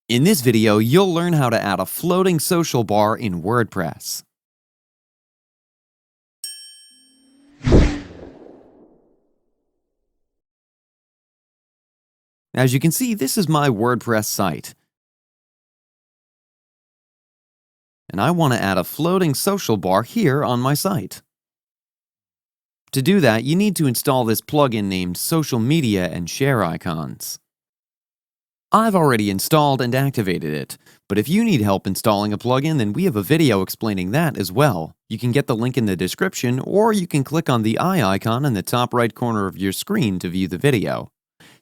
In this video, you'll learn how to add a floating social bar in WordPress. As you can see, this is my WordPress site. And I want to add a floating social bar here on my site. To do that, you need to install this plugin named Social Media and Share Icons. I've already installed and activated it, but if you need help installing a plugin, then we have a video explaining that as well. You can get the link in the description, or you can click on the eye icon in the top right corner of your screen to view the video.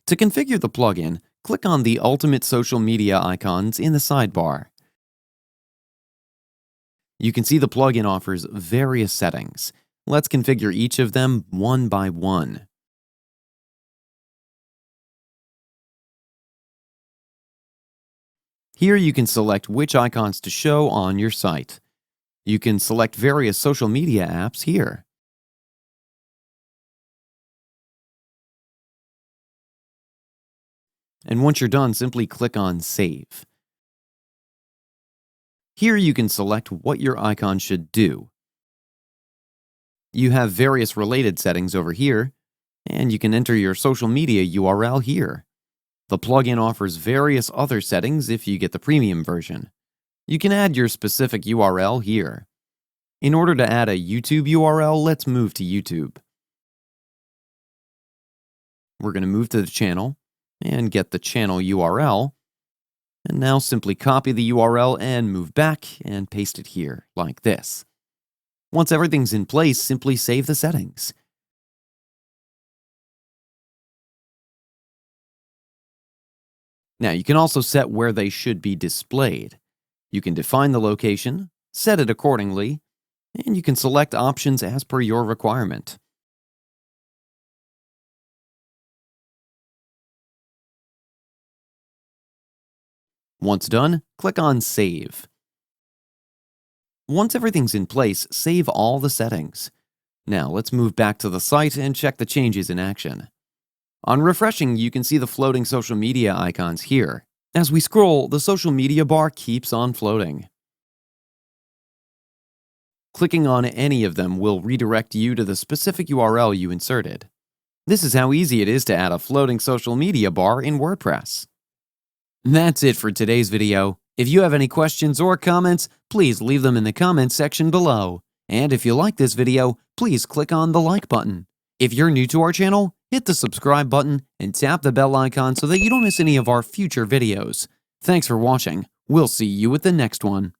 To configure the plugin, click on the Ultimate Social Media icons in the sidebar. You can see the plugin offers various settings. Let's configure each of them one by one. Here you can select which icons to show on your site. You can select various social media apps here. And once you're done, simply click on Save. Here you can select what your icon should do. You have various related settings over here, and you can enter your social media URL here. The plugin offers various other settings if you get the premium version. You can add your specific URL here. In order to add a YouTube URL, let's move to YouTube. We're going to move to the channel and get the channel URL. And now simply copy the URL and move back and paste it here, like this. Once everything's in place, simply save the settings. Now, you can also set where they should be displayed. You can define the location, set it accordingly, and you can select options as per your requirement. Once done, click on Save. Once everything's in place, save all the settings. Now, let's move back to the site and check the changes in action. On refreshing, you can see the floating social media icons here. As we scroll, the social media bar keeps on floating. Clicking on any of them will redirect you to the specific URL you inserted. This is how easy it is to add a floating social media bar in WordPress. That's it for today's video. If you have any questions or comments, please leave them in the comments section below. And if you like this video, please click on the like button. If you're new to our channel, hit the subscribe button and tap the bell icon so that you don't miss any of our future videos. Thanks for watching. We'll see you with the next one.